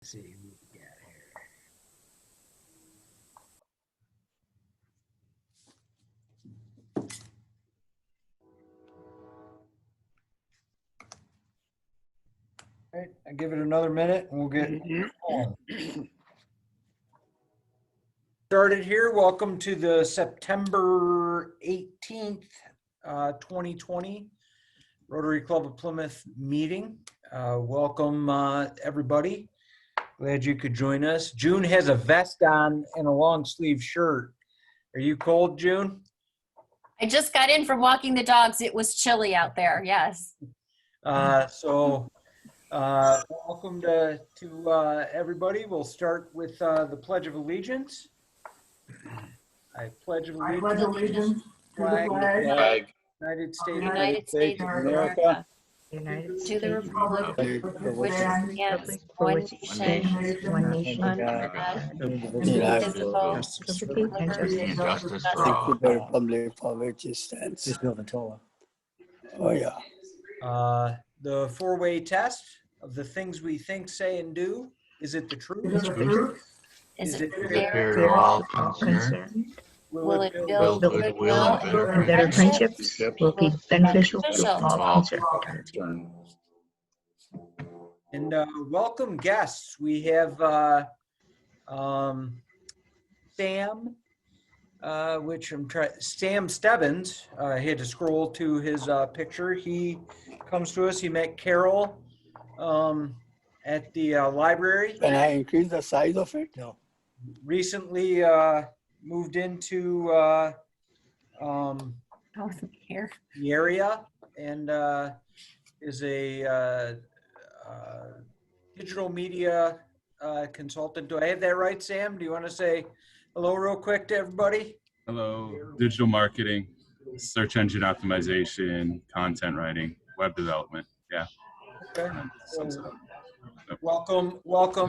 Let's see who we got here. All right, I'll give it another minute and we'll get on. Started here. Welcome to the September 18th, 2020 Rotary Club of Plymouth meeting. Welcome, everybody. Glad you could join us. June has a vest on and a long sleeve shirt. Are you cold, June? I just got in from walking the dogs. It was chilly out there. Yes. Welcome to everybody. We'll start with the Pledge of Allegiance. I pledge allegiance to the flag United States, United States of America, to the republic for which it stands, one nation, under God, indivisible, with liberty and justice for all. the republic for which it stands. Oh yeah. the four-way test of the things we think, say, and do. Is it the truth? Is it fair fair to all concerned? Will it build build goodwill and better friendships? Will be beneficial to Beneficial all to concerned. And welcome guests. We have Sam, Sam Stebbins. He had to scroll to his picture. He comes to us. He met Carol at the library. Can I increase the size of it? No. Recently moved into here. the area and is a digital media consultant. Do I have that right, Sam? Do you want to say hello real quick to everybody? Hello, digital marketing, search engine optimization, content writing, web development. Yeah. Okay. Sums it up. Welcome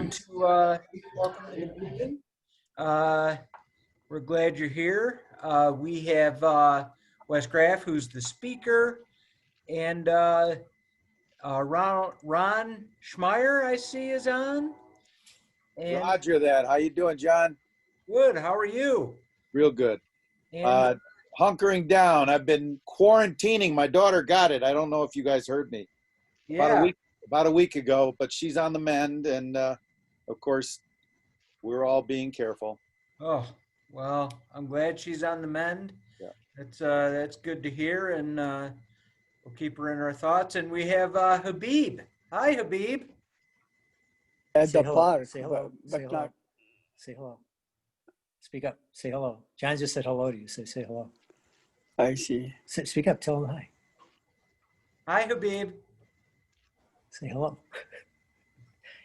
to the meeting. We're glad you're here. We have Wes Graff, who's the speaker, and Ron Schmeier, I see, is on. And Roger that. How you doing, John? good. How are you? Real good. And Hunkering down. I've been quarantining. My daughter got it. I don't know if you guys heard me. yeah, About a week ago, but she's on the mend, and of course, we're all being careful. oh well, I'm glad she's on the mend. Yeah. That's good to hear, and we'll keep her in our thoughts. And we have Habib. Hi, Habib. At Say the hello. park, Say hello. but Say hello. not. Say hello. Speak up. Say hello. John just said hello to you. Say hello. I see. Speak up. Tell him hi. Hi, Habib. Say hello.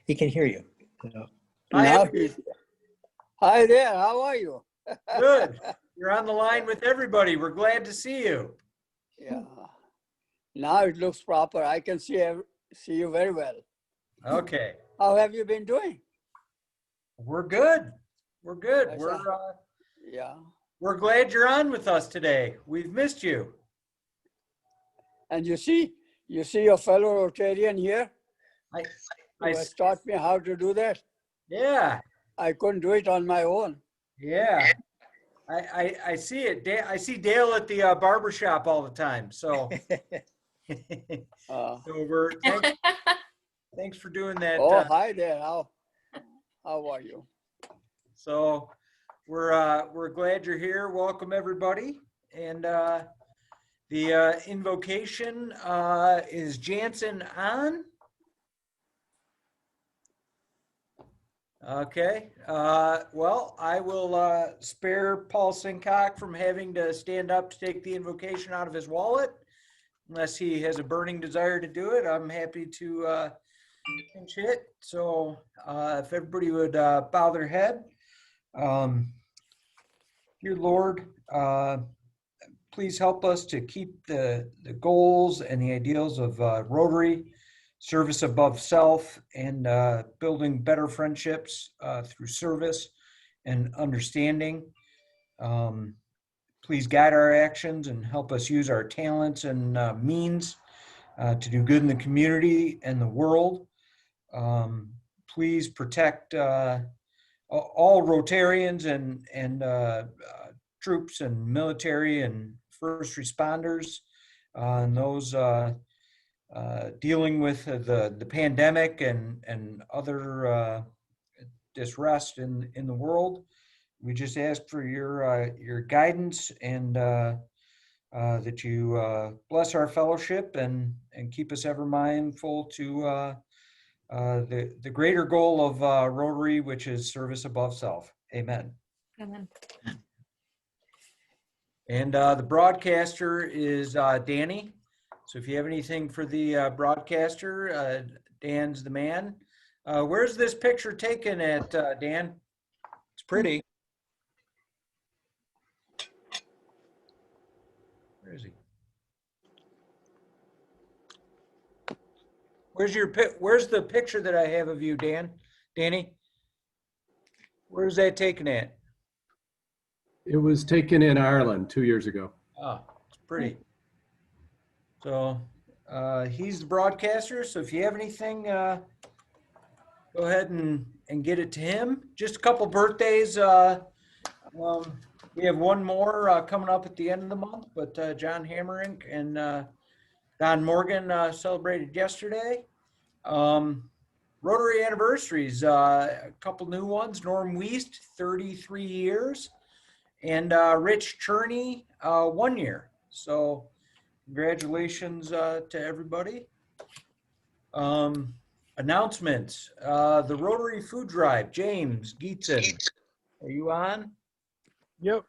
He can hear you. Hi, Now Habib. he's- Hi there. How are you? Good. You're on the line with everybody. We're glad to see you. Yeah. Now it looks proper. I can see you very well. Okay. How have you been doing? We're good. We're good. I We're Yeah. we're glad you're on with us today. We've missed you. And you see your fellow Rotarian here. I Who has taught me how to do that. yeah. I couldn't do it on my own. Yeah. I see it. I see Dale at the barber shop all the time. So, Uh, thanks for doing that. oh, hi there. How are you? So we're glad you're here. Welcome everybody. And the invocation is Jansen on. Okay. Well, I will spare Paul Sincock from having to stand up to take the invocation out of his wallet, unless he has a burning desire to do it. I'm happy to pinch hit. So if everybody would bow their head. Dear Lord, please help us to keep the goals and the ideals of Rotary, service above self, and building better friendships through service and understanding. Please guide our actions and help us use our talents and means to do good in the community and the world. please protect all Rotarians and troops and military and first responders and those dealing with the pandemic and other distress in the world. We just ask for your guidance and that you bless our fellowship and keep us ever mindful to the greater goal of Rotary, which is service above self. Amen. Amen. And the broadcaster is Danny. So if you have anything for the broadcaster, Dan's the man. Where's this picture taken at, Dan? It's pretty. Where is he? Where's the picture that I have of you, Danny? Where's that taken at? It was taken in Ireland 2 years ago. Oh, it's pretty. So he's the broadcaster. So if you have anything, go ahead and get it to him. Just a couple birthdays. We have one more coming up at the end of the month, but John Hammerink and Don Morgan celebrated yesterday. Rotary anniversaries, a couple new ones. Norm Wiest, 33 years. And Rich Cherney, 1 year. So congratulations to everybody. Announcements. The Rotary Food Drive, James Gietzen, are you on? Yep.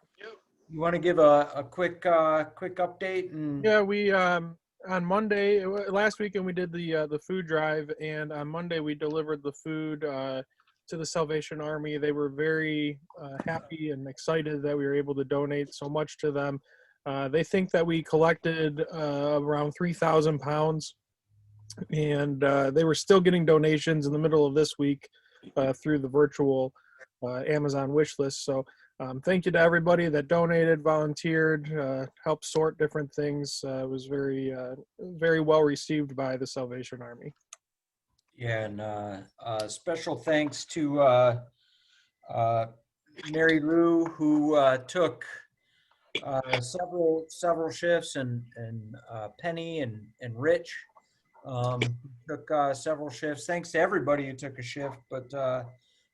You want to give a quick update? And Yeah, we on Monday last weekend we did the food drive, and on Monday we delivered the food to the Salvation Army. They were very happy and excited that we were able to donate so much to them. They think that we collected around 3,000 pounds, and they were still getting donations in the middle of this week through the virtual Amazon wish list. So thank you to everybody that donated, volunteered, helped sort different things. It was very, very well received by the Salvation Army. yeah, and special thanks to Mary Lou, who took several shifts, and Penny and Rich took several shifts. Thanks to everybody who took a shift, but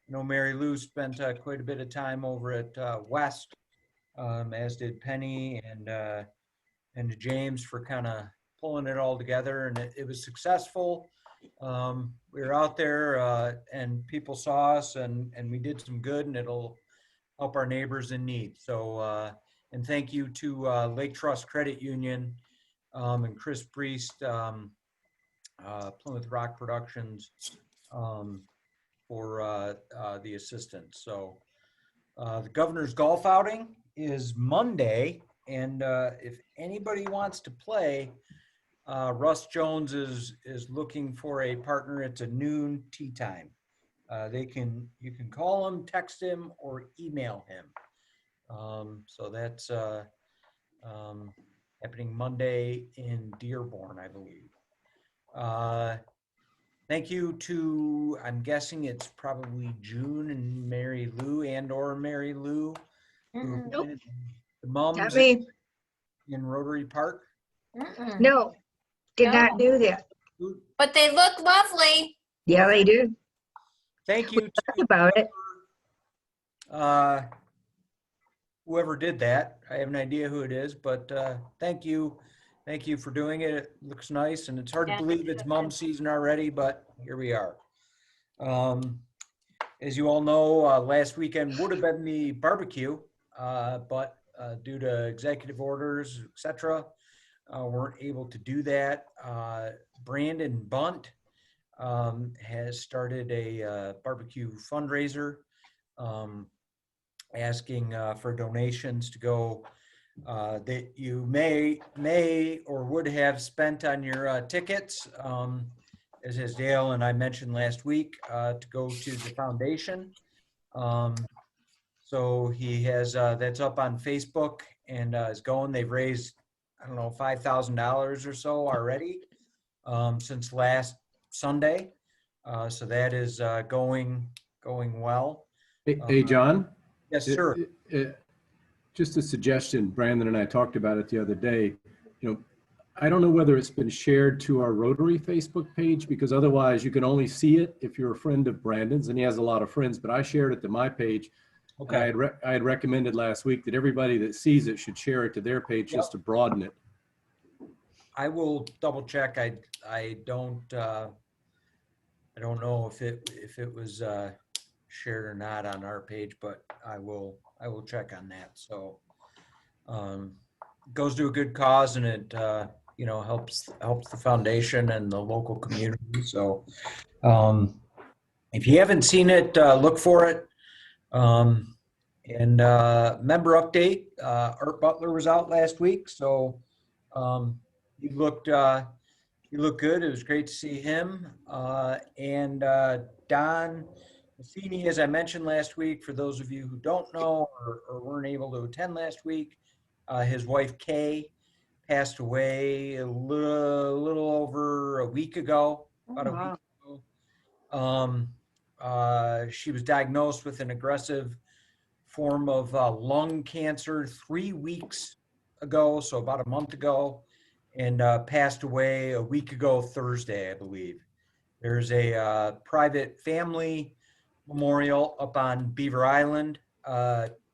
Mary Lou spent quite a bit of time over at West, as did Penny and James for kind of pulling it all together, and it was successful. We were out there and people saw us, and we did some good, and it'll help our neighbors in need. So, and thank you to Lake Trust Credit Union and Chris Priest, Plymouth Rock Productions, for the assistance. So the governor's golf outing is Monday, and if anybody wants to play, Russ Jones is looking for a partner. It's a noon tee time. You can call him, text him, or email him. So that's happening Monday in Dearborn, I believe. Thank you to, I'm guessing it's probably June and Mary Lou or Mary Lou, who appointed the mums Not me. in Rotary Park. No, did not do that. But they look lovely. Yeah, they do. Thank you Talk about it. to whoever did that. I have an idea who it is, but thank you. Thank you for doing it. It looks nice, and it's hard to believe it's mum season already, but here we are. As you all know, last weekend would have been the barbecue, but due to executive orders, etc., weren't able to do that. Brandon Bunt has started a barbecue fundraiser, asking for donations to go that you may or would have spent on your tickets, as Dale and I mentioned last week, to go to the foundation. So he has that's up on Facebook and is going. They've raised, I don't know, $5,000 or so already since last Sunday. So that is going well. Hey, John? Yes, sir. Just a suggestion, Brandon and I talked about it the other day. I don't know whether it's been shared to our Rotary Facebook page, because otherwise you can only see it if you're a friend of Brandon's, and he has a lot of friends, but I shared it to my page. Okay. And I had recommended last week that everybody that sees it should share it to their page just to broaden it. I will double check. I don't know if it was shared or not on our page, but I will check on that. So goes to a good cause, and it helps the foundation and the local community. So if you haven't seen it, look for it. And member update, Art Butler was out last week, so he looked good. It was great to see him. And Don Massini, as I mentioned last week, for those of you who don't know or weren't able to attend last week, his wife Kay passed away a little over a week ago, about a week ago. She was diagnosed with an aggressive form of lung cancer 3 weeks ago, so about a month ago, and passed away a week ago Thursday, I believe. There's a private family memorial up on Beaver Island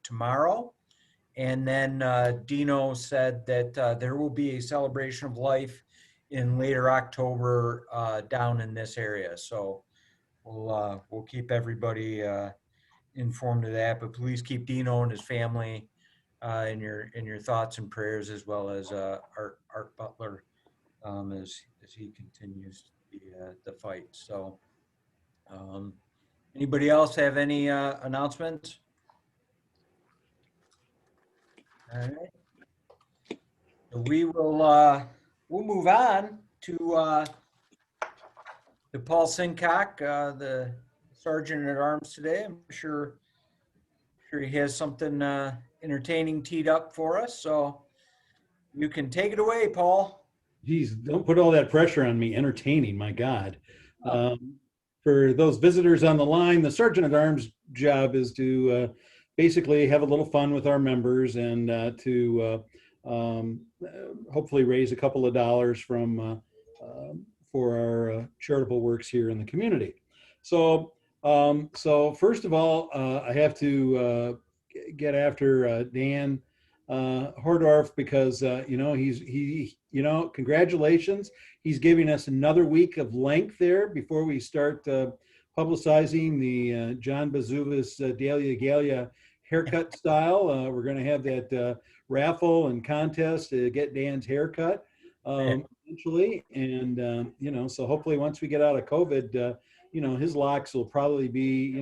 tomorrow. And then Dino said that there will be a celebration of life in later October down in this area. So we'll keep everybody informed of that. But please keep Dino and his family in your thoughts and prayers, as well as Art Butler as he continues the fight. So anybody else have any announcements? All right. So we'll move on to Paul Sincock, the Sergeant at Arms today. I'm sure he has something entertaining teed up for us. So you can take it away, Paul. Geez, don't put all that pressure on me. Entertaining, my God. For those visitors on the line, the Sergeant at Arms job is to basically have a little fun with our members and to hopefully raise a couple of dollars for our charitable works here in the community. So, first of all, I have to get after Dan Hordorf, because congratulations, he's giving us another week of length there before we start publicizing the John Bazuvas Dalia Galia haircut style. We're going to have that raffle and contest to get Dan's haircut eventually, and so hopefully once we get out of COVID, his locks will probably be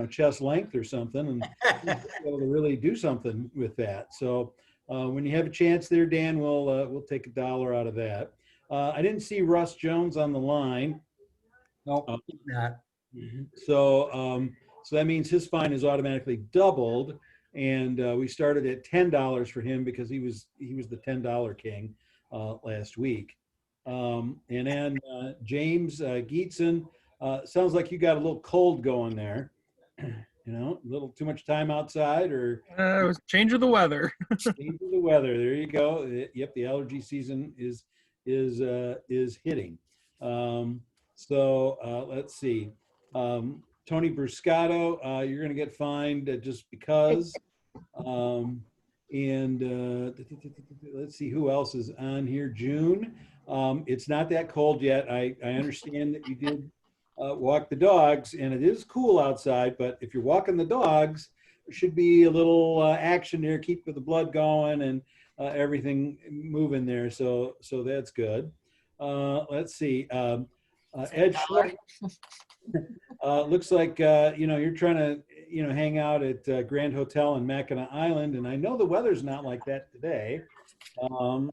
chest length or something, and be able to really do something with that. So when you have a chance there, Dan, we'll take $1 out of that. I didn't see Russ Jones on the line. No, not. So that means his fine is automatically doubled, and we started at $10 for him because he was the $10 king last week. And then James Geetson, sounds like you got a little cold going there. A little too much time outside, or it was change of the weather. change of the weather. There you go. Yep, the allergy season is hitting. Let's see. Tony Bruscato, you're going to get fined just because. Let's see who else is on here. June. It's not that cold yet. I understand that you did walk the dogs, and it is cool outside, but if you're walking the dogs, there should be a little action there, keep the blood going and everything moving there. So that's good. Let's see. Ed Schleck, looks like you're trying to hang out at Grand Hotel in Mackinac Island, and I know the weather's not like that today. I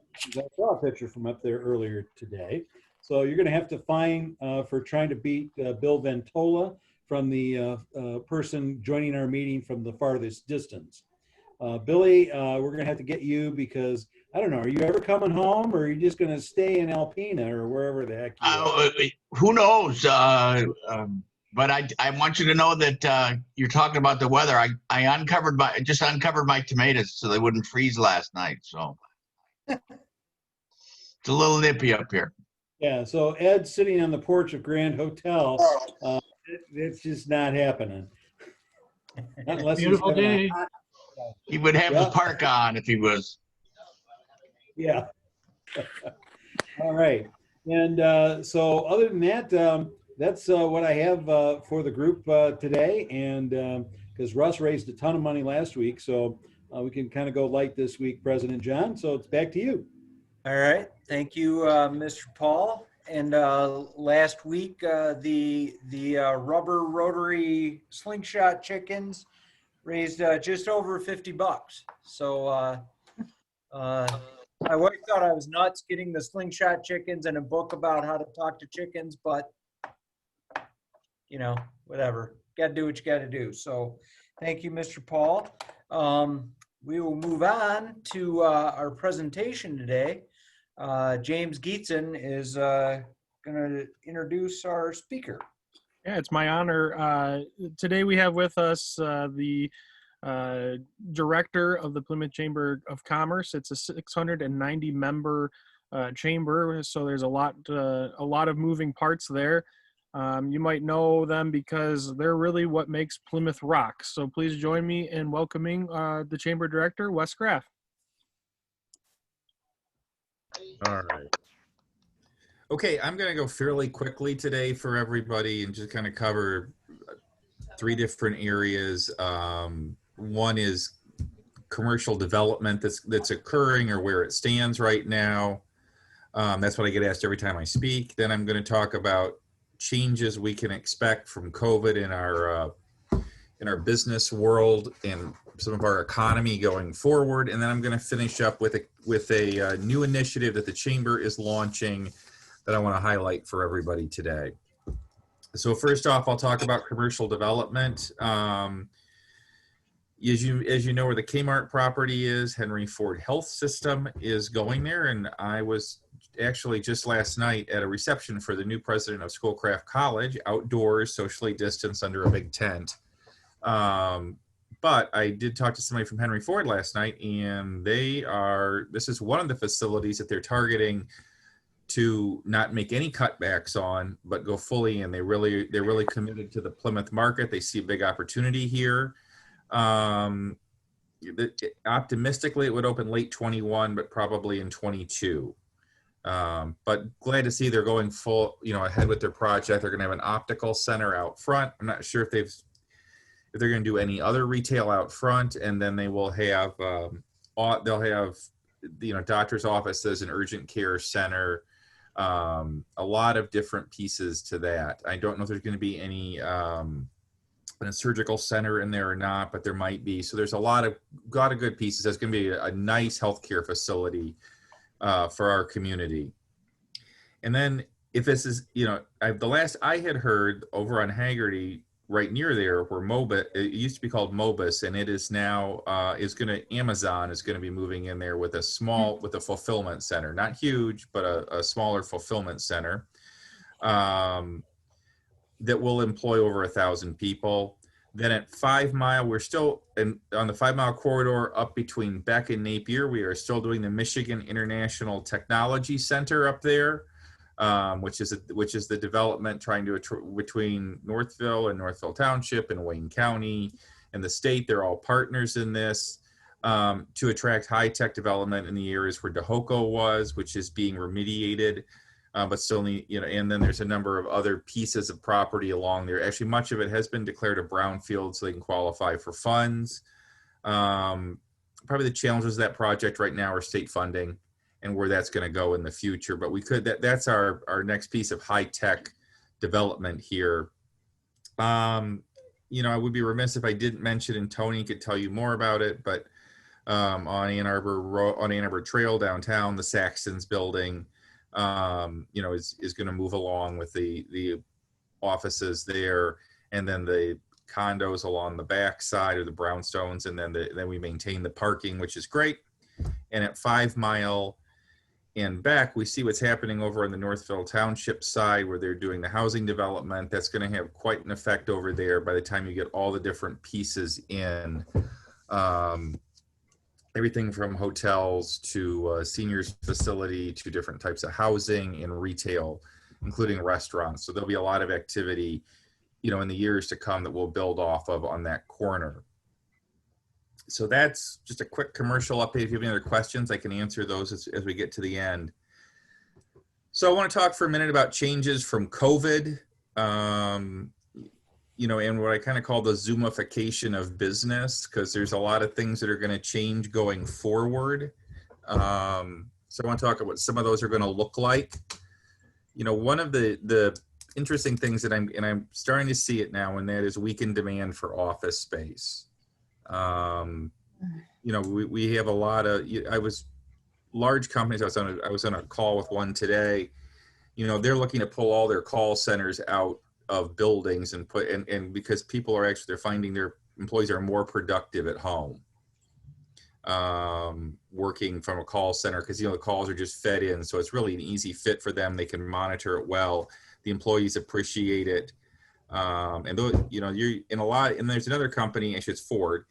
saw a picture from up there earlier today. So you're going to have to fine for trying to beat Bill Ventola from the person joining our meeting from the farthest distance. Billy, we're going to have to get you because I don't know, are you ever coming home, or are you just gonna stay in Alpena or wherever the heck you are? Who knows? But I want you to know that you're talking about the weather. I just uncovered my tomatoes so they wouldn't freeze last night. So it's a little nippy up here. Yeah, so Ed's sitting on the porch of Grand Hotel. It's just not happening. Not unless he's Beautiful having a day. hot- He would have his park on if he was. Yeah. All right. And so other than that, that's what I have for the group today. And because Russ raised a ton of money last week, so we can kind of go light this week, President John. So it's back to you. All right. Thank you, Mr. Paul. And last week, the rubber rotary slingshot chickens raised just over $50. So my wife thought I was nuts getting the slingshot chickens and a book about how to talk to chickens, but you know, whatever. Got to do what you got to do. So thank you, Mr. Paul. We will move on to our presentation today. James Geetson is going to introduce our speaker. Yeah, it's my honor. Today we have with us the director of the Plymouth Chamber of Commerce. It's a 690 member chamber, so there's a lot of moving parts there. You might know them because they're really what makes Plymouth rock. So please join me in welcoming the chamber director, Wes Graff. All right. Okay, I'm going to go fairly quickly today for everybody and just kind of cover 3 different areas. One is commercial development that's occurring or where it stands right now. That's what I get asked every time I speak. Then I'm going to talk about changes we can expect from COVID in our business world and some of our economy going forward. And then I'm going to finish up with a new initiative that the Chamber is launching that I want to highlight for everybody today. So first off, I'll talk about commercial development. As you know where the Kmart property is, Henry Ford Health System is going there. And I was actually just last night at a reception for the new president of Schoolcraft College, outdoors, socially distanced under a big tent. But I did talk to somebody from Henry Ford last night, and this is one of the facilities that they're targeting to not make any cutbacks on, but go fully in. They're really committed to the Plymouth market. They see a big opportunity here. Optimistically, it would open late 21, but probably in 22. But glad to see they're going full, ahead with their project. They're going to have an optical center out front. I'm not sure if they're going to do any other retail out front, and then they will have doctor's offices, an urgent care center, a lot of different pieces to that. I don't know if there's going to be any a surgical center in there or not, but there might be. So there's a lot of good pieces. That's going to be a nice healthcare facility for our community. And then if this is, the last I had heard over on Haggerty, right near there, where Mobus, it used to be called Mobus, and it is now Amazon is going to be moving in there with a fulfillment center, not huge, but a smaller fulfillment center that will employ over 1,000 people. Then at 5 Mile, we're still on the 5 Mile corridor up between Beck and Napier. We are still doing the Michigan International Technology Center up there, which is the development trying to between Northville and Northville Township and Wayne County and the state. They're all partners in this to attract high-tech development in the areas where DeHoco was, which is being remediated. But still need, and then there's a number of other pieces of property along there. Actually, much of it has been declared a brownfield, so they can qualify for funds. Probably the challenges of that project right now are state funding and where that's going to go in the future. But that's our next piece of high-tech development here. I would be remiss if I didn't mention, and Tony could tell you more about it, but on Ann Arbor Trail downtown, the Saxton's building, is going to move along with the offices there, and then the condos along the back side of the brownstones, and then we maintain the parking, which is great. And at 5 Mile and Beck, we see what's happening over on the Northville Township side where they're doing the housing development. That's going to have quite an effect over there by the time you get all the different pieces in. Everything from hotels to seniors facility to different types of housing and retail, including restaurants. So there'll be a lot of activity, in the years to come that we'll build off of on that corner. So that's just a quick commercial update. If you have any other questions, I can answer those as we get to the end. So I want to talk for a minute about changes from COVID, and what I kind of call the Zoomification of business, because there's a lot of things that are going to change going forward. So I want to talk about what some of those are going to look like. One of the interesting things that I'm starting to see it now, and that is weakened demand for office space. We have a lot of, large companies. I was on a call with one today. They're looking to pull all their call centers out of buildings and because people are they're finding their employees are more productive at home, working from a call center, because the calls are just fed in, so it's really an easy fit for them. They can monitor it well. The employees appreciate it, and those, you're in a lot. And there's another company, actually it's Ford.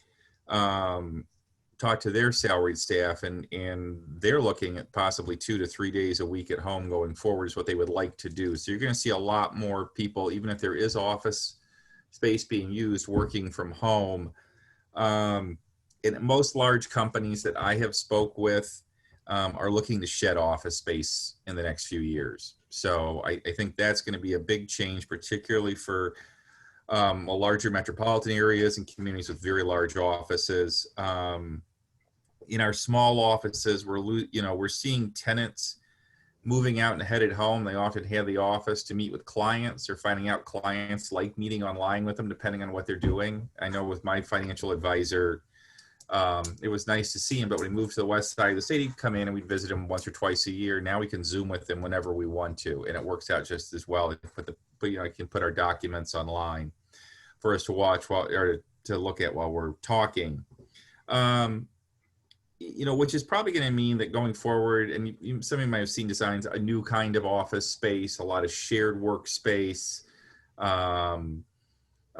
Talk to their salaried staff, and they're looking at possibly 2 to 3 days a week at home going forward is what they would like to do. So you're going to see a lot more people, even if there is office space being used, working from home. And most large companies that I have spoke with are looking to shed office space in the next few years. So I think that's going to be a big change, particularly for larger metropolitan areas and communities with very large offices. In our small offices, we're seeing tenants moving out and headed home. They often have the office to meet with clients. They're finding out clients like meeting online with them, depending on what they're doing. I know with my financial advisor, it was nice to see him, but when we moved to the west side of the state, he'd come in and we'd visit him once or twice a year. Now we can Zoom with him whenever we want to, and it works out just as well. I can put our documents online for us to watch or to look at while we're talking. Which is probably going to mean that going forward, and some of you might have seen designs, a new kind of office space, a lot of shared workspace, a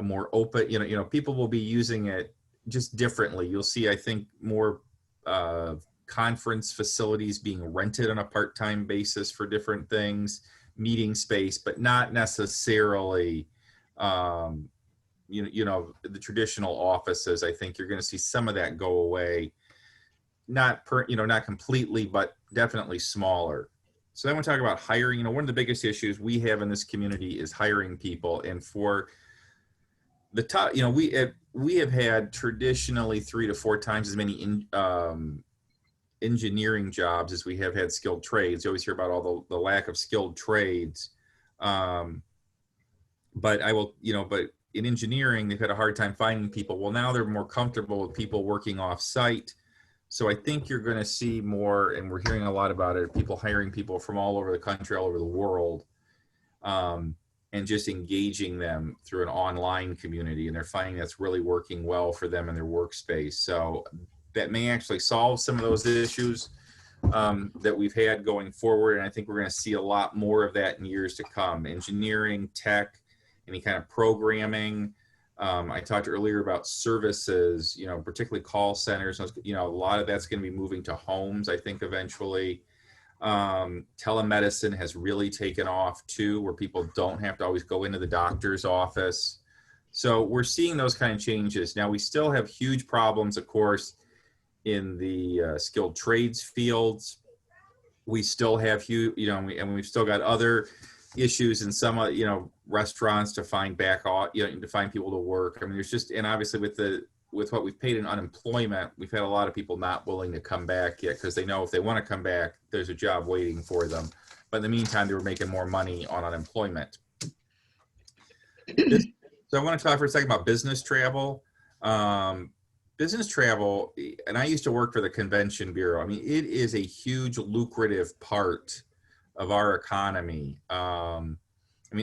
more open, people will be using it just differently. You'll see, I think, more conference facilities being rented on a part-time basis for different things, meeting space, but not necessarily, the traditional offices. I think you're going to see some of that go away. Not completely, but definitely smaller. So then we talk about hiring. One of the biggest issues we have in this community is hiring people. And for the top, we have had traditionally 3 to 4 times as many engineering jobs as we have had skilled trades. You always hear about all the lack of skilled trades. But in engineering, they've had a hard time finding people. Well, now they're more comfortable with people working off site. So I think you're going to see more, and we're hearing a lot about it, people hiring people from all over the country, all over the world, and just engaging them through an online community. And they're finding that's really working well for them in their workspace. So that may actually solve some of those issues that we've had going forward. And I think we're going to see a lot more of that in years to come. Engineering, tech, any kind of programming. I talked earlier about services, particularly call centers. A lot of that's going to be moving to homes, I think, eventually. Telemedicine has really taken off too, where people don't have to always go into the doctor's office. So we're seeing those kind of changes. Now, we still have huge problems, of course, in the skilled trades fields. We still have huge, and we've still got other issues in some, restaurants to find to find people to work. I mean, there's just, and obviously with what we've paid in unemployment, we've had a lot of people not willing to come back yet because they know if they want to come back, there's a job waiting for them. But in the meantime, they were making more money on unemployment. So I want to talk for a second about business travel. Business travel, and I used to work for the Convention Bureau. I mean, it is a huge lucrative part of our economy.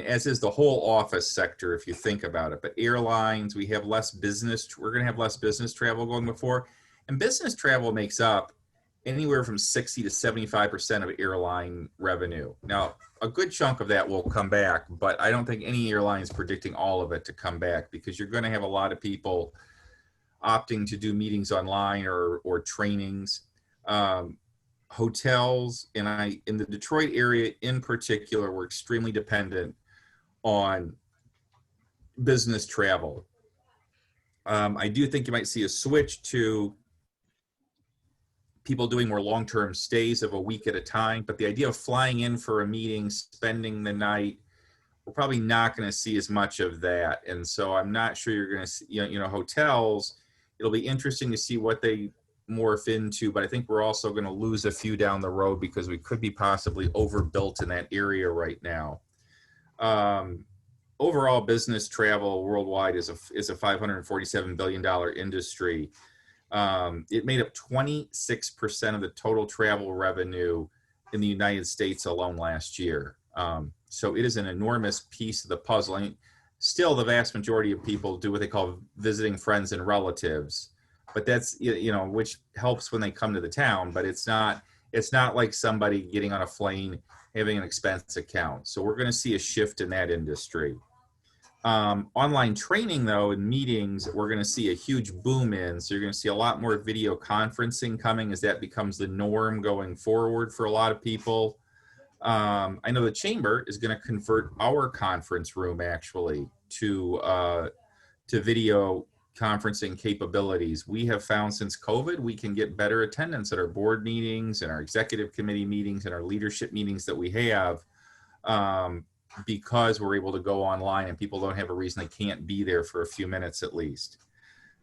As is the whole office sector, if you think about it. But airlines, we're going to have less business travel going before. And business travel makes up anywhere from 60 to 75% of airline revenue. Now, a good chunk of that will come back, but I don't think any airline is predicting all of it to come back, because you're going to have a lot of people opting to do meetings online or trainings. Hotels, and in the Detroit area in particular, we're extremely dependent on business travel. I do think you might see a switch to people doing more long-term stays of a week at a time, but the idea of flying in for a meeting, spending the night, we're probably not going to see as much of that. And so I'm not sure you're going to see, hotels, it'll be interesting to see what they morph into, but I think we're also going to lose a few down the road because we could be possibly overbuilt in that area right now. Overall, business travel worldwide is a $547 billion industry. It made up 26% of the total travel revenue in the United States alone last year. So it is an enormous piece of the puzzle. And still, the vast majority of people do what they call visiting friends and relatives, but that's, which helps when they come to the town, but it's not like somebody getting on a plane, having an expense account. So we're going to see a shift in that industry. Online training, though, and meetings, we're going to see a huge boom in. So you're going to see a lot more video conferencing coming as that becomes the norm going forward for a lot of people. I know the Chamber is going to convert our conference room actually to video conferencing capabilities. We have found since COVID, we can get better attendance at our board meetings and our executive committee meetings and our leadership meetings that we have. Because we're able to go online and people don't have a reason they can't be there for a few minutes at least.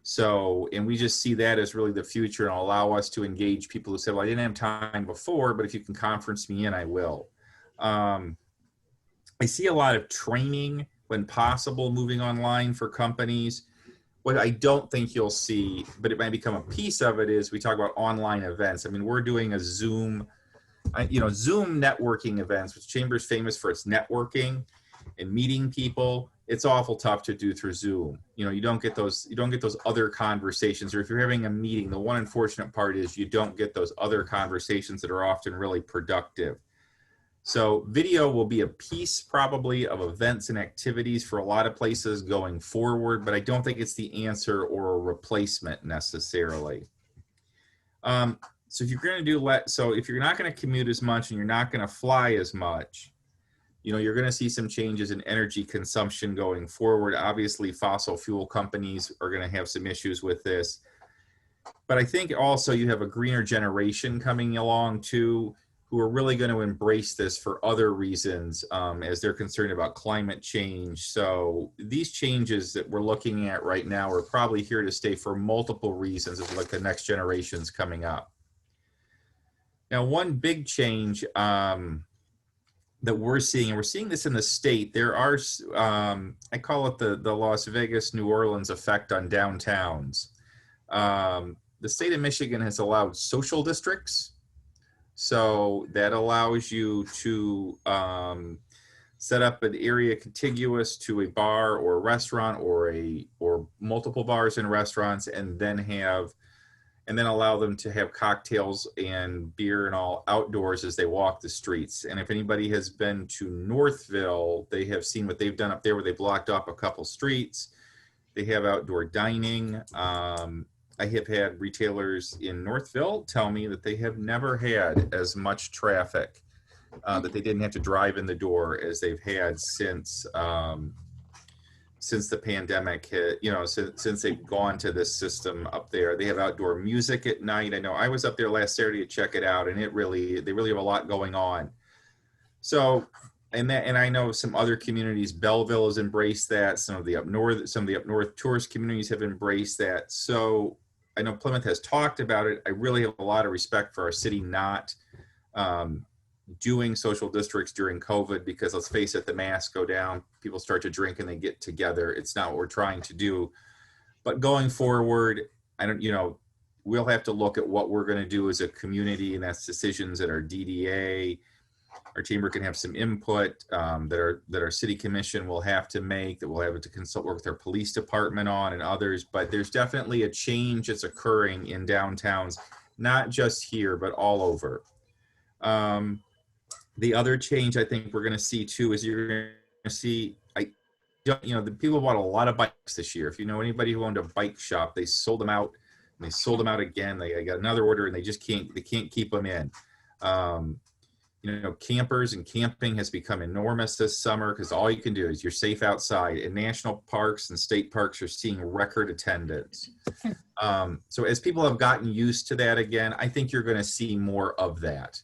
So, and we just see that as really the future and allow us to engage people who said, well, I didn't have time before, but if you can conference me in, I will. I see a lot of training when possible moving online for companies. What I don't think you'll see, but it might become a piece of it, is we talk about online events. I mean, we're doing a Zoom networking events, which Chamber's famous for its networking and meeting people. It's awful tough to do through Zoom. You don't get those other conversations, or if you're having a meeting, the one unfortunate part is you don't get those other conversations that are often really productive. So video will be a piece probably of events and activities for a lot of places going forward, but I don't think it's the answer or a replacement necessarily. So if you're going to if you're not going to commute as much and you're not going to fly as much, you're going to see some changes in energy consumption going forward. Obviously, fossil fuel companies are going to have some issues with this. But I think also you have a greener generation coming along too, who are really going to embrace this for other reasons as they're concerned about climate change. So these changes that we're looking at right now are probably here to stay for multiple reasons as like the next generation's coming up. Now, one big change that we're seeing, and we're seeing this in the state, there are, I call it the Las Vegas, New Orleans effect on downtowns. The state of Michigan has allowed social districts. So that allows you to set up an area contiguous to a bar or a restaurant or multiple bars and restaurants, and then allow them to have cocktails and beer and all outdoors as they walk the streets. And if anybody has been to Northville, they have seen what they've done up there where they blocked off a couple streets. They have outdoor dining. I have had retailers in Northville tell me that they have never had as much traffic, that they didn't have to drive in the door as they've had since the pandemic hit, since they've gone to this system up there. They have outdoor music at night. I know I was up there last Saturday to check it out, and they really have a lot going on. So, and I know some other communities, Belleville has embraced that. Some of the up north tourist communities have embraced that. So I know Plymouth has talked about it. I really have a lot of respect for our city not doing social districts during COVID, because let's face it, the masks go down, people start to drink and they get together. It's not what we're trying to do. But going forward, we'll have to look at what we're going to do as a community, and that's decisions at our DDA. Our chamber can have some input that our city commission will have to make, that we'll have to work with our police department on and others. But there's definitely a change that's occurring in downtowns, not just here, but all over. The other change I think we're going to see too is you're going to see, the people bought a lot of bikes this year. If you know anybody who owned a bike shop, they sold them out and they sold them out again. They got another order and they can't keep them in. Campers and camping has become enormous this summer because all you can do is you're safe outside, and national parks and state parks are seeing record attendance. So as people have gotten used to that again, I think you're going to see more of that.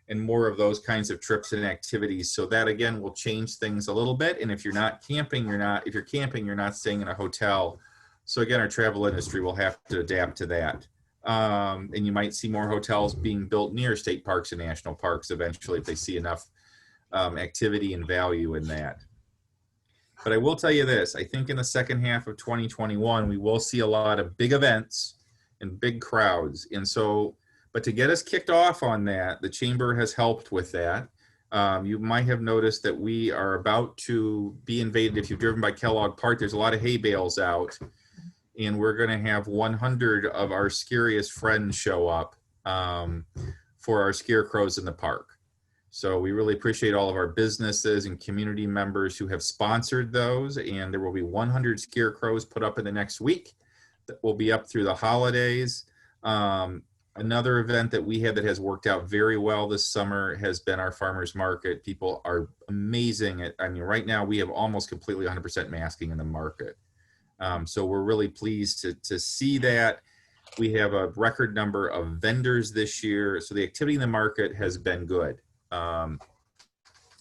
And more of those kinds of trips and activities. So that again will change things a little bit. And if you're not camping, if you're camping, you're not staying in a hotel. So again, our travel industry will have to adapt to that. And you might see more hotels being built near state parks and national parks eventually if they see enough activity and value in that. But I will tell you this, I think in the second half of 2021, we will see a lot of big events and big crowds. And so, but to get us kicked off on that, the Chamber has helped with that. You might have noticed that we are about to be invaded. If you've driven by Kellogg Park, there's a lot of hay bales out. And we're going to have 100 of our scariest friends show up for our scarecrows in the park. So we really appreciate all of our businesses and community members who have sponsored those. And there will be 100 scarecrows put up in the next week that will be up through the holidays. Another event that we had that has worked out very well this summer has been our farmers market. People are amazing. Right now we have almost completely 100% masking in the market. So we're really pleased to see that. We have a record number of vendors this year. So the activity in the market has been good. And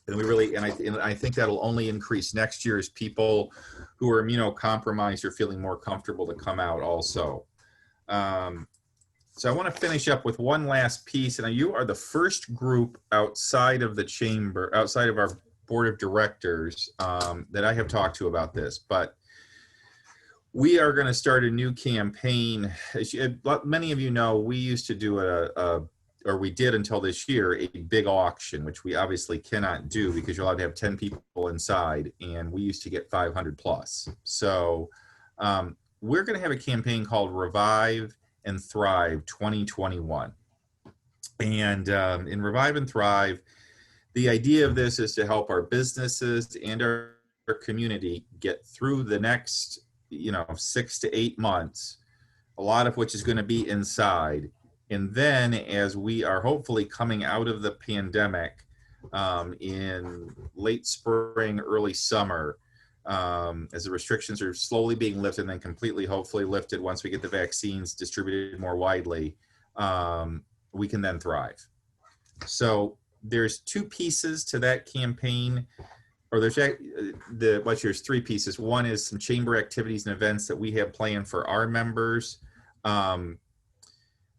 I think that'll only increase next year as people who are immunocompromised are feeling more comfortable to come out also. So I want to finish up with one last piece. And you are the first group outside of the Chamber, outside of our board of directors that I have talked to about this. But we are going to start a new campaign. As many of you know, we used to do or we did until this year, a big auction, which we obviously cannot do because you're allowed to have 10 people inside, and we used to get 500 plus. So we're going to have a campaign called Revive and Thrive 2021. And in Revive and Thrive, the idea of this is to help our businesses and our community get through the next 6 to 8 months, a lot of which is going to be inside. And then as we are hopefully coming out of the pandemic in late spring, early summer, as the restrictions are slowly being lifted and then completely hopefully lifted once we get the vaccines distributed more widely, we can then thrive. So there's two pieces to that campaign. Or there's three pieces. One is some chamber activities and events that we have planned for our members.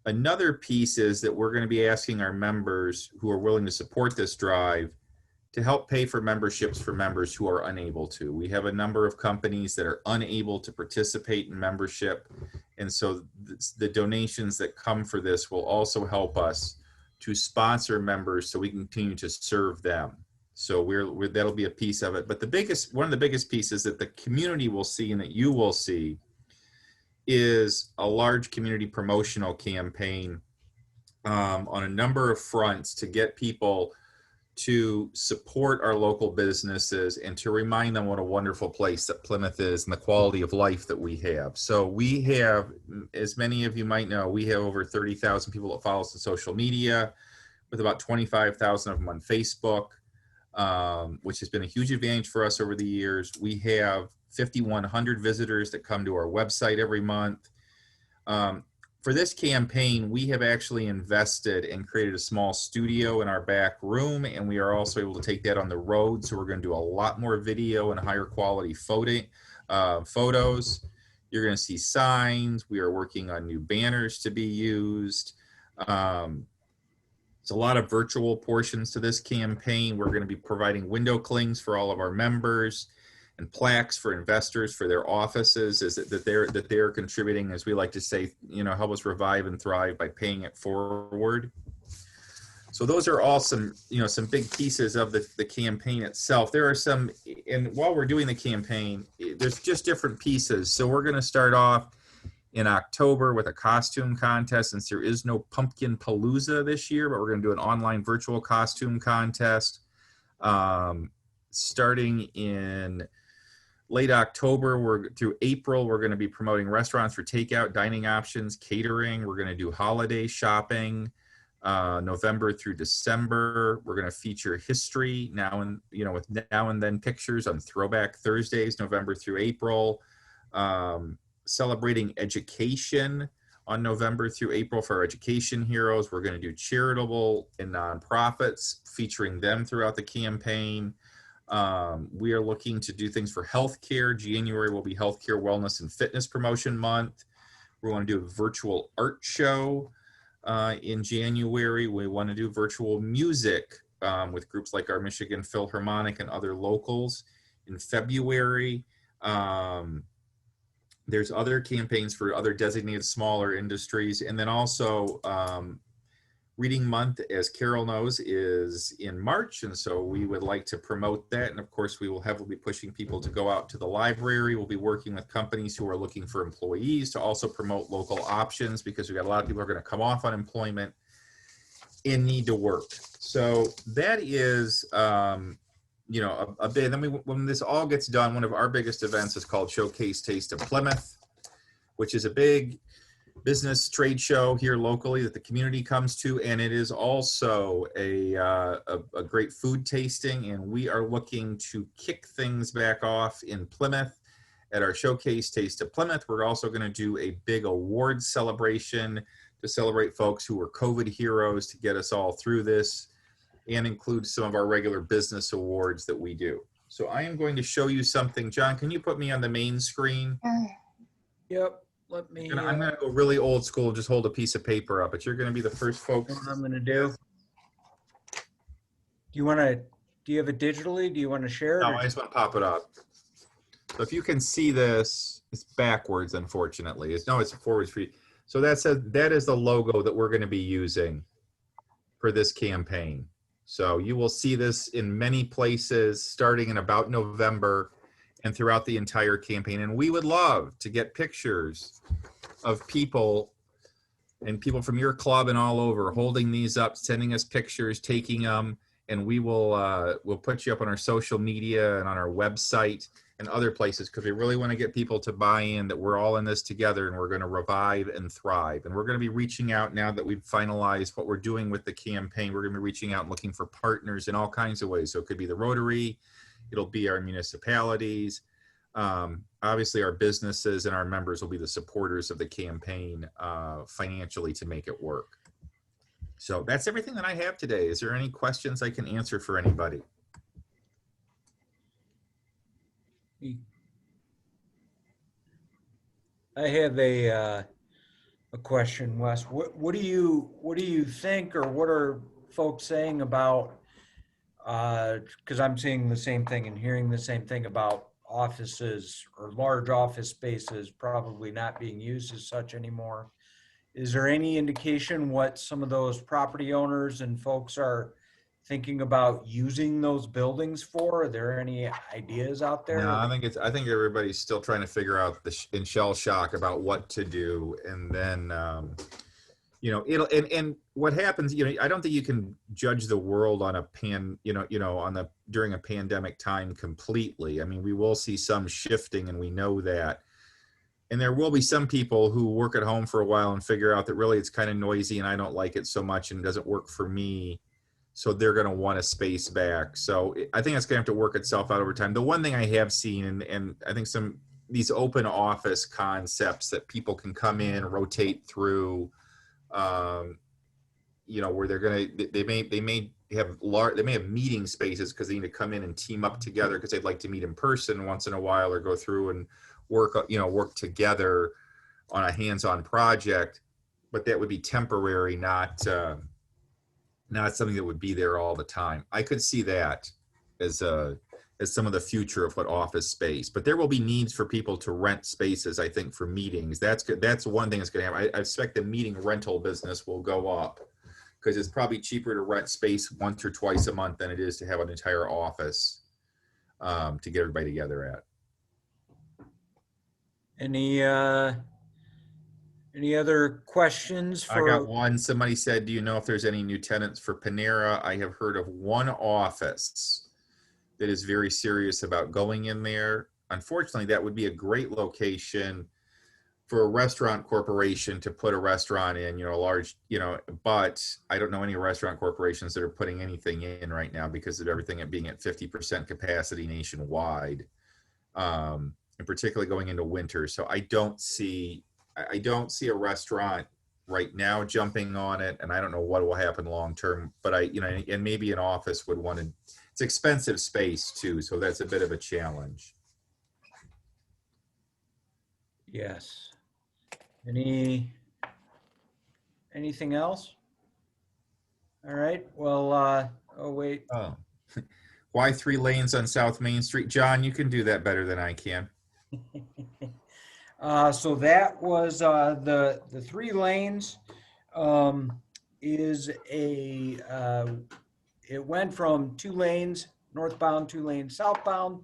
Another piece is that we're going to be asking our members who are willing to support this drive to help pay for memberships for members who are unable to. We have a number of companies that are unable to participate in membership. And so the donations that come for this will also help us to sponsor members so we can continue to serve them. So that'll be a piece of it. But one of the biggest pieces that the community will see and that you will see is a large community promotional campaign on a number of fronts to get people to support our local businesses and to remind them what a wonderful place that Plymouth is and the quality of life that we have. So we have, as many of you might know, we have over 30,000 people that follow us on social media, with about 25,000 of them on Facebook. Which has been a huge advantage for us over the years. We have 5,100 visitors that come to our website every month. For this campaign, we have actually invested and created a small studio in our back room, and we are also able to take that on the road. So we're going to do a lot more video and higher quality photos. You're going to see signs. We are working on new banners to be used. There's a lot of virtual portions to this campaign. We're going to be providing window clings for all of our members and plaques for investors for their offices that they're contributing, as we like to say, help us revive and thrive by paying it forward. So those are all some big pieces of the campaign itself. There are some, and while we're doing the campaign, there's just different pieces. So we're going to start off in October with a costume contest, since there is no Pumpkin Palooza this year, but we're going to do an online virtual costume contest. Starting in late October through April, we're going to be promoting restaurants for takeout, dining options, catering. We're going to do holiday shopping. November through December, we're going to feature history with now and then pictures on Throwback Thursdays, November through April. Celebrating education on November through April for our education heroes. We're going to do charitable and nonprofits, featuring them throughout the campaign. We are looking to do things for healthcare. January will be Healthcare, Wellness, and Fitness Promotion Month. We want to do a virtual art show in January. We want to do virtual music with groups like our Michigan Philharmonic and other locals in February. There's other campaigns for other designated smaller industries. And then also Reading Month, as Carol knows, is in March. And so we would like to promote that. And of course, we will heavily be pushing people to go out to the library. We'll be working with companies who are looking for employees to also promote local options, because we've got a lot of people who are going to come off unemployment and need to work. So that is, a bit. Then when this all gets done, one of our biggest events is called Showcase Taste of Plymouth, which is a big business trade show here locally that the community comes to, and it is also a great food tasting. And we are looking to kick things back off in Plymouth at our Showcase Taste of Plymouth. We're also going to do a big awards celebration to celebrate folks who were COVID heroes to get us all through this, and include some of our regular business awards that we do. So I am going to show you something. John, can you put me on the main screen? Yep. Let me. I'm going to go really old school, just hold a piece of paper up, but you're going to be the first folks. What I'm going to do. Do you have it digitally? Do you want to share it? No, I just want to pop it up. So if you can see this, it's backwards, unfortunately. It's forwards for you. So that is the logo that we're going to be using for this campaign. So you will see this in many places starting in about November and throughout the entire campaign. And we would love to get pictures of people and people from your club and all over holding these up, sending us pictures, taking them, and we will we'll put you up on our social media and on our website and other places, because we really want to get people to buy in that we're all in this together and we're going to revive and thrive. And we're going to be reaching out now that we've finalized what we're doing with the campaign. We're going to be reaching out and looking for partners in all kinds of ways. So it could be the Rotary, it'll be our municipalities. Obviously our businesses and our members will be the supporters of the campaign financially to make it work. So that's everything that I have today. Is there any questions I can answer for anybody? I have a question, Wes. What do you think, or what are folks saying about? Because I'm seeing the same thing and hearing the same thing about offices or large office spaces probably not being used as such anymore. Is there any indication what some of those property owners and folks are thinking about using those buildings for? Are there any ideas out there? No, I think everybody's still trying to figure out in shell shock about what to do. And then, and what happens, I don't think you can judge the world on during a pandemic time completely. I mean, we will see some shifting, and we know that. And there will be some people who work at home for a while and figure out that really it's kind of noisy and I don't like it so much and it doesn't work for me. So they're going to want a space back. So I think it's going to have to work itself out over time. The one thing I have seen, and I think these open office concepts that people can come in, rotate through, where they may have meeting spaces because they need to come in and team up together because they'd like to meet in person once in a while, or go through and work together on a hands-on project. But that would be temporary, not something that would be there all the time. I could see that as some of the future of what office space, but there will be needs for people to rent spaces, I think, for meetings. That's good. That's one thing that's going to happen. I expect the meeting rental business will go up because it's probably cheaper to rent space once or twice a month than it is to have an entire office to get everybody together at. Any other questions I got for, one. Somebody said, do you know if there's any new tenants for Panera? I have heard of one office that is very serious about going in there. Unfortunately, that would be a great location for a restaurant corporation to put a restaurant in, a large, but I don't know any restaurant corporations that are putting anything in right now because of everything at being at 50% capacity nationwide, and particularly going into winter. So I don't see a restaurant right now jumping on it, and I don't know what will happen long term, but and maybe an office would want to, it's expensive space too, so that's a bit of a challenge. yes. Anything else? All right, well, oh, wait. Oh, why 3 lanes on South Main Street? John, you can do that better than I can. So that was the 3 lanes is it went from 2 lanes northbound, 2 lanes southbound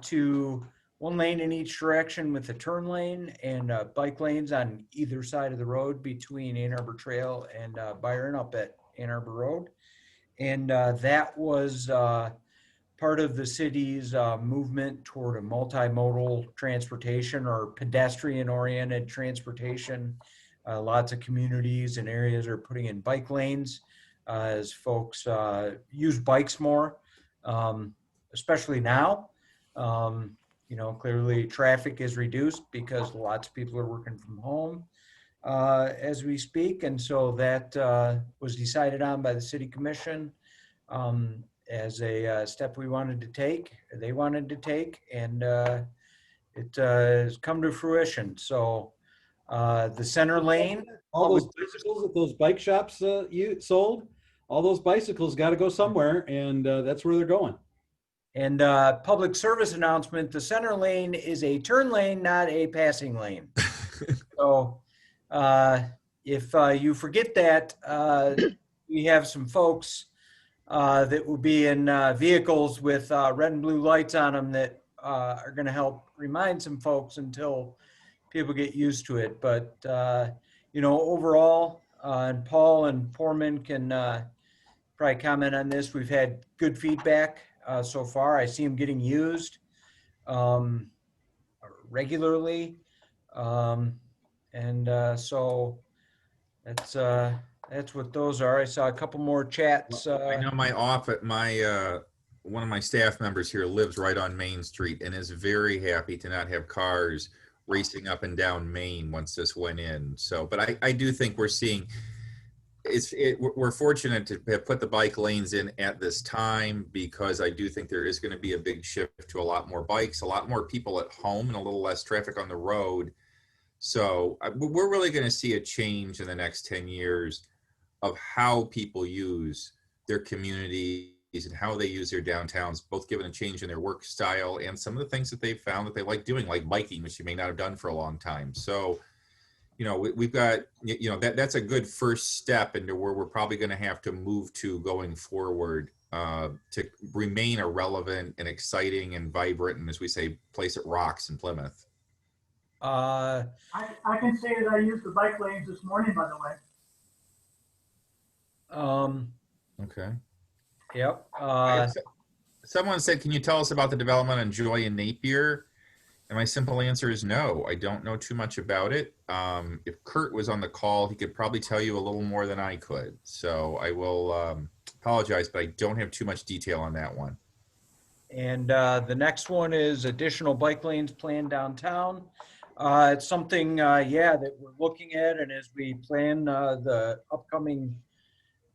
to 1 lane in each direction with a turn lane and bike lanes on either side of the road between Ann Arbor Trail and Byron up at Ann Arbor Road. And that was part of the city's movement toward a multimodal transportation or pedestrian-oriented transportation. Lots of communities and areas are putting in bike lanes as folks use bikes more, especially now. Clearly traffic is reduced because lots of people are working from home as we speak. And so that was decided on by the city commission as a step they wanted to take, and it has come to fruition. So the center lane. All those bicycles that those bike shops you sold, all those bicycles got to go somewhere, and that's where they're going. And public service announcement, the center lane is a turn lane, not a passing lane. So if you forget that, we have some folks that will be in vehicles with red and blue lights on them that are going to help remind some folks until people get used to it. But, overall, and Paul and Poorman can probably comment on this, we've had good feedback so far. I see them getting used regularly. So that's what those are. I saw a couple more chats. I know one of my staff members here lives right on Main Street and is very happy to not have cars racing up and down Main once this went in. So, but I do think we're seeing, we're fortunate to have put the bike lanes in at this time, because I do think there is going to be a big shift to a lot more bikes, a lot more people at home, and a little less traffic on the road. So we're really going to see a change in the next 10 years of how people use their communities and how they use their downtowns, both given a change in their work style and some of the things that they've found that they like doing, like biking, which you may not have done for a long time. So, we've got, that's a good first step into where we're probably going to have to move to going forward to remain a relevant and exciting and vibrant, and as we say, place that rocks in Plymouth. I can say that I used the bike lanes this morning, by the way. Okay. Yep. Someone said, can you tell us about the development on Joy and Napier? And my simple answer is no. I don't know too much about it. If Kurt was on the call, he could probably tell you a little more than I could. So I will apologize, but I don't have too much detail on that one. And the next one is additional bike lanes planned downtown. It's something, that we're looking at, and as we plan the upcoming,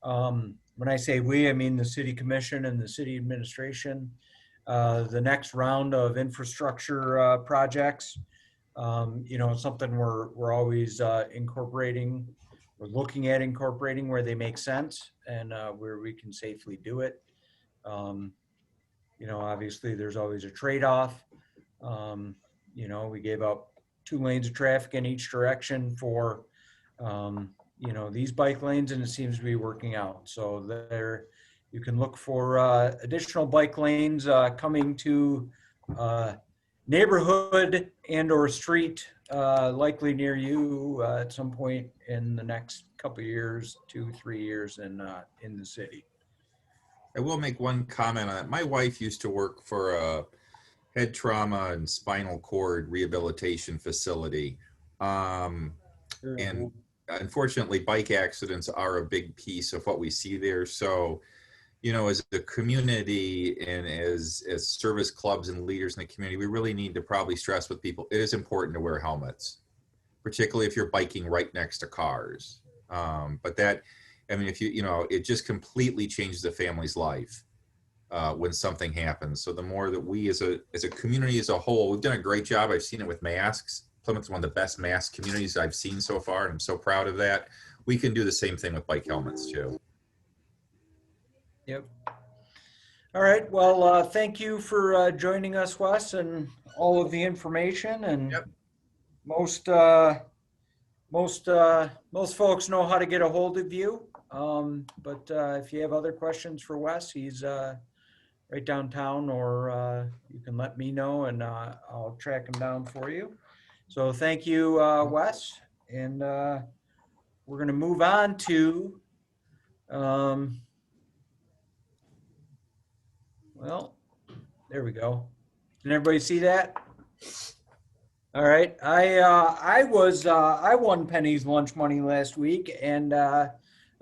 when I say we, I mean the city commission and the city administration, the next round of infrastructure projects. Something we're always incorporating. We're looking at incorporating where they make sense and where we can safely do it. Obviously there's always a trade-off. We gave up 2 lanes of traffic in each direction for, these bike lanes, and it seems to be working out. So there, you can look for additional bike lanes coming to neighborhood and or street likely near you at some point in the next couple of years, 2-3 years in the city. I will make one comment on that. My wife used to work for a head trauma and spinal cord rehabilitation facility. And unfortunately, bike accidents are a big piece of what we see there. So, you know, as a community and as service clubs and leaders in the community, we really need to probably stress with people, it is important to wear helmets, particularly if you're biking right next to cars. But that, I mean, if you know, it just completely changes a family's life when something happens. So the more that we as a community as a whole, we've done a great job. I've seen it with masks. Plymouth is one of the best mask communities I've seen so far, and I'm so proud of that. We can do the same thing with bike helmets too. Yep. All right. Well, thank you for joining us, Wes, and all of the information. And Yep. most folks know how to get a hold of you. But if you have other questions for Wes, he's right downtown, or you can let me know and I'll track him down for you. So thank you, Wes. And we're going to move on to, well, there we go. Can everybody see that? All right. I won Penny's lunch money last week, and I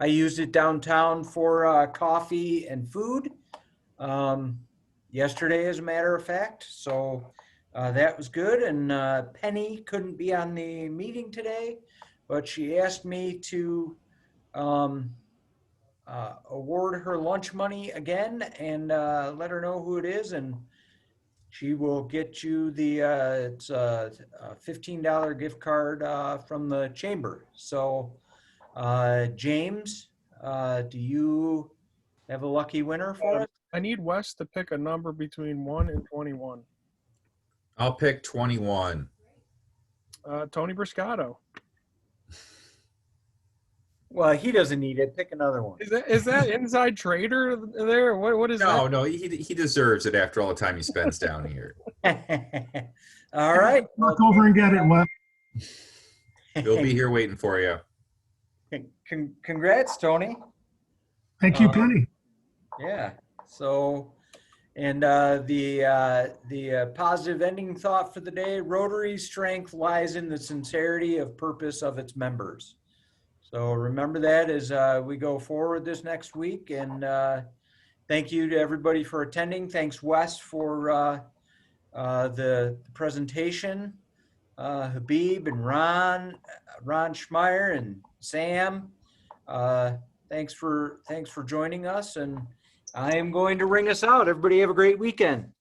used it downtown for coffee and food yesterday, as a matter of fact. So that was good. And Penny couldn't be on the meeting today, but she asked me to award her lunch money again and let her know who it is, and she will get you the it's a $15 gift card from the chamber. So James, do you have a lucky winner for us? I need Wes to pick a number between 1 and 21. I'll pick 21. Tony Briscato. Well, he doesn't need it. Pick another one. Is that inside trader there? What is that? No, he deserves it after all the time he spends down here. All right. Walk over and get it, Wes. He'll be here waiting for you. Congrats, Tony. Thank you, Penny. Yeah. So, and the positive ending thought for the day: Rotary's strength lies in the sincerity of purpose of its members. So remember that as we go forward this next week. And thank you to everybody for attending. Thanks, Wes, for the presentation. Habib and Ron Schmeier and Sam. Thanks for joining us. And I am going to ring us out. Everybody have a great weekend.